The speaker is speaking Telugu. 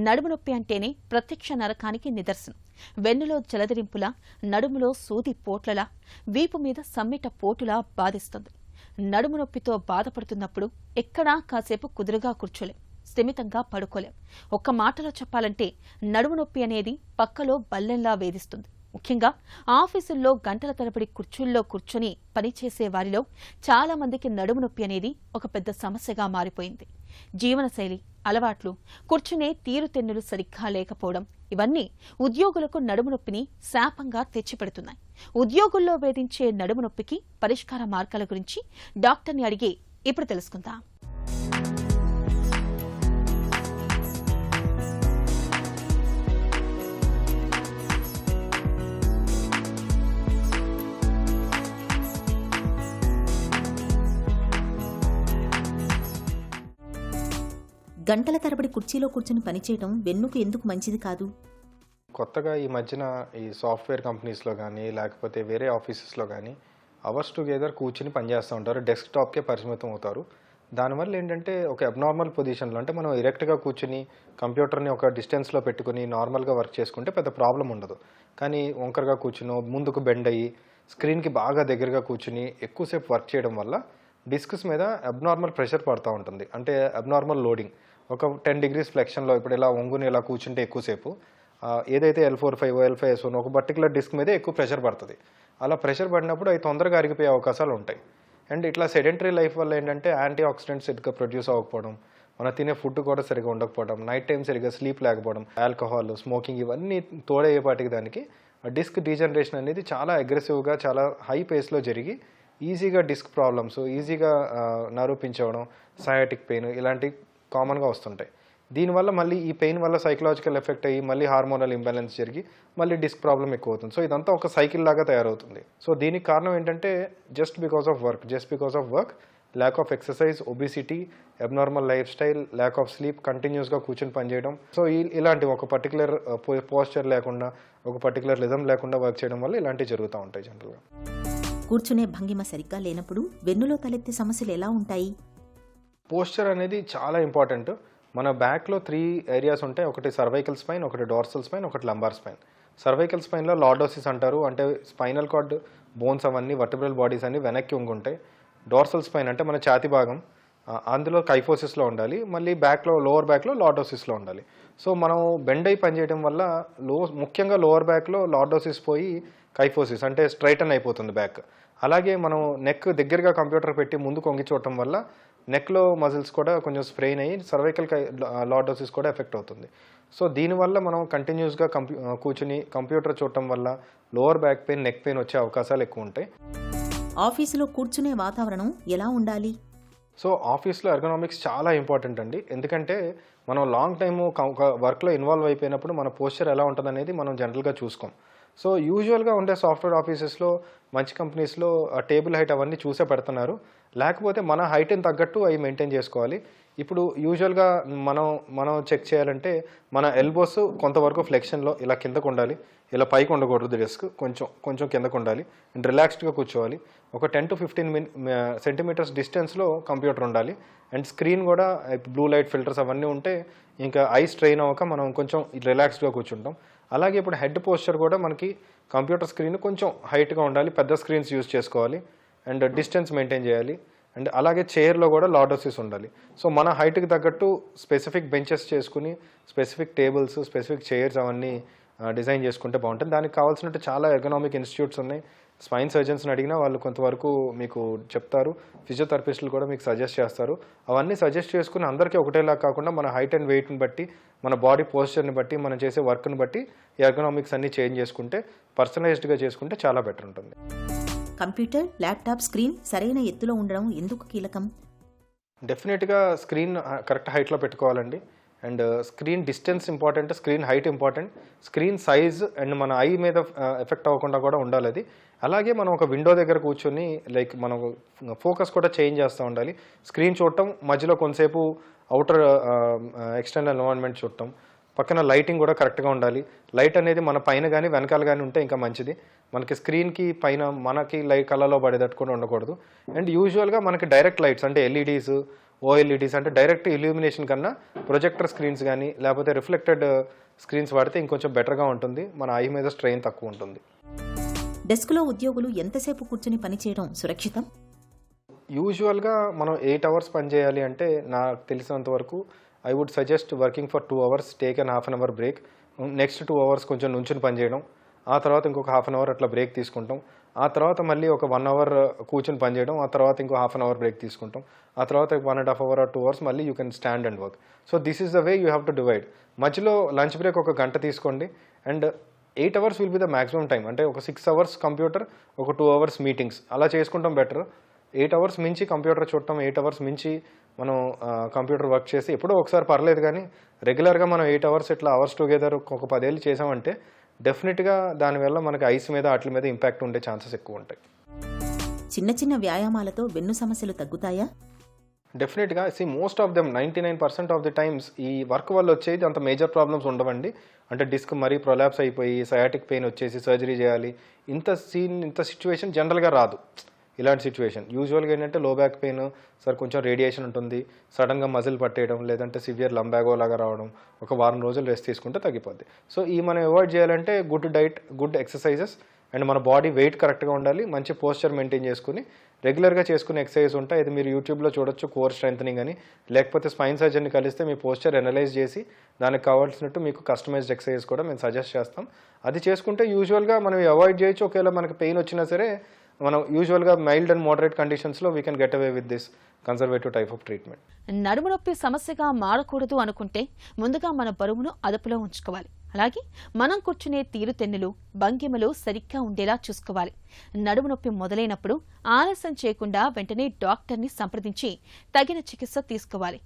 నడుము నొప్పి అంటేనే ప్రత్యక్ష నరకానికి నిదర్శనం. వెన్నులో జలదరింపులా, నడుములో సూది పోట్లలా, వీపు మీద సమ్మెట పోటులా బాధిస్తుంది. నడుము నొప్పితో బాధపడుతున్నప్పుడు ఎక్కడా కాసేపు కుదురుగా కూర్చోలేం, స్థిమితంగా పడుకోలేం. ఒక్క మాటలో చెప్పాలంటే నడుము నొప్పి అనేది పక్కలో బల్లెంలా వేధిస్తుంది. ముఖ్యంగా ఆఫీసుల్లో గంటల తరబడి కుర్చీల్లో కూర్చొని పనిచేసే వారిలో చాలా మందికి నడుము నొప్పి అనేది ఒక పెద్ద సమస్యగా మారిపోయింది. జీవనశైలి, అలవాట్లు, కూర్చునే తీరుతెన్నులు సరిగ్గా లేకపోవడం ఇవన్నీ ఉద్యోగులకు నడుము నొప్పిని శాపంగా తెచ్చిపెడుతున్నాయి. ఉద్యోగుల్లో వేధించే నడుము నొప్పికి పరిష్కార మార్గాల గురించి డాక్టర్ని అడిగి ఇప్పుడు తెలుసుకుందాం. గంటల తరబడి కుర్చీలో కూర్చుని పనిచేయడం వెన్నుకు ఎందుకు మంచిది కాదు? కొత్తగా ఈ మధ్యన ఈ సాఫ్ట్వేర్ కంపెనీస్లో కానీ లేకపోతే వేరే ఆఫీసెస్లో కానీ అవర్స్ టుగెదర్ కూర్చుని పనిచేస్తూ ఉంటారు, డెస్క్టాప్కే పరిమితం అవుతారు. దానివల్ల ఏంటంటే ఒక అబ్నార్మల్ పొజిషన్లో, అంటే మనం ఎరెక్ట్గా కూర్చుని కంప్యూటర్ని ఒక డిస్టెన్స్లో పెట్టుకుని నార్మల్గా వర్క్ చేసుకుంటే పెద్ద ప్రాబ్లం ఉండదు. కానీ వంకరగా కూర్చుని ముందుకు బెండ్ అయ్యి స్క్రీన్కి బాగా దగ్గరగా కూర్చుని ఎక్కువసేపు వర్క్ చేయడం వల్ల డిస్క్స్ మీద అబ్నార్మల్ ప్రెషర్ పడుతూ ఉంటుంది, అంటే అబ్నార్మల్ లోడింగ్. ఒక 10 degrees ఫ్లెక్షన్లో ఇప్పుడు ఇలా వంగుని ఇలా కూర్చుంటే ఎక్కువసేపు ఏదైతే L4-5 L5S1 ఒక పర్టికులర్ డిస్క్ మీదే ఎక్కువ ప్రెషర్ పడుతుంది. అలా ప్రెషర్ పడినప్పుడు అవి తొందరగా అరిగిపోయే అవకాశాలు ఉంటాయి. అండ్ ఇట్లా సెడెంటరీ లైఫ్ వల్ల ఏంటంటే యాంటీ ఆక్సిడెంట్స్ సరిగ్గా ప్రొడ్యూస్ అవ్వకపోవడం, మనం తినే ఫుడ్ కూడా సరిగ్గా ఉండకపోవడం, నైట్ టైం సరిగ్గా స్లీప్ లేకపోవడం, ఆల్కహాల్, స్మోకింగ్ ఇవన్నీ తోడయ్యేపాటికి దానికి డిస్క్ డీజనరేషన్ అనేది చాలా అగ్రెసివ్గా చాలా హై పేస్లో జరిగి ఈజీగా డిస్క్ ప్రాబ్లమ్స్, ఈజీగా నర్వ్ పించ్ అవ్వడం, సయాటిక్ పెయిన్ ఇలాంటి కామన్గా వస్తుంటాయి. దీనివల్ల మళ్ళీ ఈ పెయిన్ వల్ల సైకలాజికల్ ఎఫెక్ట్ అయ్యి మళ్ళీ హార్మోనల్ ఇంబ్యాలెన్స్ జరిగి మళ్ళీ డిస్క్ ప్రాబ్లం ఎక్కువ అవుతుంది. సో ఇదంతా ఒక సైకిల్ లాగా తయారవుతుంది. సో దీనికి కారణం ఏంటంటే just because of work, lack of exercise, obesity, abnormal life style, lack of sleep, కంటిన్యూస్గా కూర్చొని పనిచేయడం. సో ఇలాంటి ఒక పర్టికులర్ పోస్చర్ లేకుండా, ఒక పర్టికులర్ రిథం లేకుండా వర్క్ చేయడం వల్ల ఇలాంటివి జరుగుతూ ఉంటాయి జనరల్గా. కూర్చునే భంగిమ సరిగ్గా లేనప్పుడు వెన్నులో తలెత్తే సమస్యలు ఎలా ఉంటాయి? పోస్చర్ అనేది చాలా ఇంపార్టెంట్. మన బ్యాక్లో 3 ఏరియాస్ ఉంటాయి. ఒకటి సర్వైకల్ స్పైన్, ఒకటి డార్సల్ స్పైన్, ఒకటి లంబార్ స్పైన్. సర్వైకల్ స్పైన్లో లార్డోసిస్ అంటారు, అంటే స్పైనల్ కార్డ్ బోన్స్ అవన్నీ వర్టిబ్రల్ బాడీస్ అన్ని వెనక్కి ఉంగుంటాయి. డార్సల్ స్పైన్ అంటే మన ఛాతీ భాగం, అందులో కైఫోసిస్లో ఉండాలి. మళ్ళీ లోవర్ బ్యాక్లో లార్డోసిస్లో ఉండాలి. సో మనం బెండ్ అయి పనిచేయడం వల్ల ముఖ్యంగా లోవర్ బ్యాక్లో లార్డోసిస్ పోయి కైఫోసిస్ అంటే స్ట్రైటన్ అయిపోతుంది బ్యాక్. అలాగే మనం నెక్ దగ్గరగా కంప్యూటర్ పెట్టి ముందు కొంగి చూడటం వల్ల నెక్లో మజిల్స్ కూడా కొంచెం స్ప్రెయిన్ అయ్యి సర్వైకల్ లార్డోసిస్ కూడా ఎఫెక్ట్ అవుతుంది. సో దీనివల్ల మనం కంటిన్యూస్గా కూర్చుని కంప్యూటర్ చూడటం వల్ల lower back pain, neck pain వచ్చే అవకాశాలు ఎక్కువ ఉంటాయి. ఆఫీసులో కూర్చునే వాతావరణం ఎలా ఉండాలి? సో ఆఫీస్లో ఎర్గనామిక్స్ చాలా ఇంపార్టెంట్ అండి. ఎందుకంటే మనం లాంగ్ టైము వర్క్లో ఇన్వాల్వ్ అయిపోయినప్పుడు మన పోస్చర్ ఎలా ఉంటుంది అనేది మనం జనరల్గా చూసుకోం. సో యూజువల్గా ఉండే సాఫ్ట్వేర్ ఆఫీసెస్లో, మంచి కంపెనీస్లో టేబుల్ హైట్ అవన్నీ చూసే పెడుతున్నారు. లేకపోతే మన హైట్ని తగ్గట్టు అవి మెయింటైన్ చేసుకోవాలి. ఇప్పుడు యూజువల్గా మనం చెక్ చేయాలంటే మన ఎల్బోస్ కొంతవరకు ఫ్లెక్షన్లో ఇలా కిందకు ఉండాలి, ఇలా పైకి ఉండకూడదు, డెస్క్ కొంచెం కిందకు ఉండాలి అండ్ రిలాక్స్డ్గా కూర్చోవాలి. ఒక 10 to 15 సెంటీమీటర్స్ డిస్టెన్స్లో కంప్యూటర్ ఉండాలి. అండ్ స్క్రీన్ కూడా బ్లూ లైట్ ఫిల్టర్స్ అవన్నీ ఉంటే ఇంకా ఐ స్ట్రెయిన్ అవ్వక మనం కొంచెం రిలాక్స్డ్గా కూర్చుంటాం. అలాగే ఇప్పుడు హెడ్ పోస్చర్ కూడా మనకి కంప్యూటర్ స్క్రీన్ కొంచెం హైట్గా ఉండాలి, పెద్ద స్క్రీన్స్ యూజ్ చేసుకోవాలి అండ్ డిస్టెన్స్ మెయింటైన్ చేయాలి. అండ్ అలాగే చైర్లో కూడా లార్డోసిస్ ఉండాలి. సో మన హైట్కి తగ్గట్టు స్పెసిఫిక్ బెంచెస్ చేసుకుని, స్పెసిఫిక్ టేబుల్స్, స్పెసిఫిక్ చైర్స్ అవన్నీ డిజైన్ చేసుకుంటే బాగుంటుంది. దానికి కావాల్సినట్టు చాలా ఎర్గనామిక్ ఇన్స్టిట్యూట్స్ ఉన్నాయి. స్పైన్ సర్జన్స్ని అడిగినా వాళ్ళు కొంతవరకు మీకు చెప్తారు, ఫిజియోథెరపిస్టులు కూడా మీకు సజెస్ట్ చేస్తారు. అవన్నీ సజెస్ట్ చేసుకుని అందరికీ ఒకటేలా కాకుండా మన హైట్ అండ్ వెయిట్ని బట్టి, మన బాడీ పోస్చర్ని బట్టి, మనం చేసే వర్క్ని బట్టి ఎర్గనామిక్స్ అన్నీ చేంజ్ చేసుకుంటే, పర్సనలైజ్డ్గా చేసుకుంటే చాలా బెటర్ ఉంటుంది. కంప్యూటర్, ల్యాప్టాప్ స్క్రీన్ సరైన ఎత్తులో ఉండడం ఎందుకు కీలకం? డెఫినెట్గా స్క్రీన్ కరెక్ట్ హైట్లో పెట్టుకోవాలండి. And screen distance important, screen height important, screen size and మన ఐ మీద ఎఫెక్ట్ అవ్వకుండా కూడా ఉండాలి అది. అలాగే మనం ఒక విండో దగ్గర కూర్చొని మనం ఫోకస్ కూడా చేంజ్ చేస్తూ ఉండాలి. స్క్రీన్ చూడటం, మధ్యలో కొంతసేపు అవుటర్ ఎక్స్టర్నల్ ఎన్విరాన్మెంట్ చూడటం, పక్కన లైటింగ్ కూడా కరెక్ట్గా ఉండాలి. లైట్ అనేది మన పైన కానీ వెనకాల కానీ ఉంటే ఇంకా మంచిది. మనకి స్క్రీన్కి పైన మనకి లైట్ కళ్ళలో పడేటట్టు కూడా ఉండకూడదు. అండ్ యూజువల్గా మనకి డైరెక్ట్ లైట్స్ అంటే ఎల్ఈడీస్, ఓఎల్ఈడీస్ అంటే డైరెక్ట్ ఇల్యూమినేషన్ కన్నా ప్రొజెక్టర్ స్క్రీన్స్ కానీ లేకపోతే రిఫ్లెక్టెడ్ స్క్రీన్స్ వాడితే ఇంకొంచెం బెటర్గా ఉంటుంది, మన ఐ మీద స్ట్రెయిన్ తక్కువ ఉంటుంది. డెస్క్లో ఉద్యోగులు ఎంతసేపు కూర్చుని పనిచేయడం సురక్షితం? యూజువల్గా మనం 8 అవర్స్ పని చేయాలి అంటే నాకు తెలిసినంత వరకు I would suggest working for 2 hours, take an half an hour break, next 2 hours కొంచెం నుంచుని పని చేయడం, ఆ తర్వాత ఇంకొక హాఫ్ అన్ అవర్ అట్లా బ్రేక్ తీసుకుంటాం, ఆ తర్వాత మళ్ళీ ఒక 1 అవర్ కూర్చుని పని చేయడం, ఆ తర్వాత ఇంకో హాఫ్ అన్ అవర్ బ్రేక్ తీసుకుంటాం, ఆ తర్వాత 1.5 అవర్ ఆర్ 2 అవర్స్ మళ్ళీ you can stand and work. So this is the way you have to divide. మధ్యలో లంచ్ బ్రేక్ ఒక గంట తీసుకోండి and 8 hours will be the maximum time. అంటే ఒక 6 అవర్స్ కంప్యూటర్, ఒక 2 అవర్స్ మీటింగ్స్ అలా చేసుకుంటాం బెటర్. 8 అవర్స్ మించి కంప్యూటర్ చూడటం, 8 అవర్స్ మించి మనం కంప్యూటర్ వర్క్ చేసి ఎప్పుడో ఒకసారి పర్లేదు, కానీ రెగ్యులర్గా మనం 8 అవర్స్ ఇట్లా అవర్స్ టుగెదర్ ఒక 10 ఏళ్ళు చేసామంటే డెఫినెట్గా దానివల్ల మనకి ఐస్ మీద వాటి మీద ఇంపాక్ట్ ఉండే ఛాన్సెస్ ఎక్కువ ఉంటాయి. చిన్న చిన్న వ్యాయామాలతో వెన్ను సమస్యలు తగ్గుతాయా? డెఫినెట్గా most of them 99% of the times ఈ వర్క్ వల్ల వచ్చేది అంత మేజర్ ప్రాబ్లమ్స్ ఉండవండి. అంటే డిస్క్ మరీ ప్రొలాప్స్ అయిపోయి సయాటిక్ పెయిన్ వచ్చేసి సర్జరీ చేయాలి, ఇంత సిచ్యువేషన్ జనరల్గా రాదు. ఇలాంటి సిచ్యువేషన్ యూజువల్గా ఏంటంటే లో బ్యాక్ పెయిన్, సార్ కొంచెం రేడియేషన్ ఉంటుంది, సడన్గా మజిల్ పట్టేయడం, లేదంటే సివియర్ లంబాగో లాగా రావడం, ఒక వారం రోజులు రెస్ట్ తీసుకుంటే తగ్గిపోద్ది. సో ఈ మనం అవాయిడ్ చేయాలంటే good diet, good exercises and మన బాడీ వెయిట్ కరెక్ట్గా ఉండాలి, మంచి పోస్చర్ మెయింటైన్ చేసుకుని రెగ్యులర్గా చేసుకునే ఎక్సర్సైజ్ ఉంటాయి. ఇది మీరు యూట్యూబ్లో చూడొచ్చు, కోర్ స్ట్రెంథనింగ్ అని, లేకపోతే స్పైన్ సర్జన్ని కలిస్తే మీ పోస్చర్ అనలైజ్ చేసి దానికి కావాల్సినట్టు మీకు కస్టమైజ్డ్ ఎక్సర్సైజ్ కూడా మేము సజెస్ట్ చేస్తాం. అది చేసుకుంటే యూజువల్గా మనం అవాయిడ్ చేయొచ్చు. ఒకవేళ మనకి పెయిన్ వచ్చినా సరే మనం యూజువల్గా మైల్డ్ అండ్ మోడరేట్ కండిషన్స్లో we can get away with this conservative type of treatment. నడుము నొప్పి సమస్యగా మారకూడదు అనుకుంటే ముందుగా మన బరువును అదుపులో ఉంచుకోవాలి. అలాగే మనం కూర్చునే తీరుతెన్నులు, భంగిమలు సరిగ్గా ఉండేలా చూసుకోవాలి. నడుము నొప్పి మొదలైనప్పుడు ఆలస్యం చేయకుండా వెంటనే డాక్టర్ని సంప్రదించి తగిన చికిత్స తీసుకోవాలి.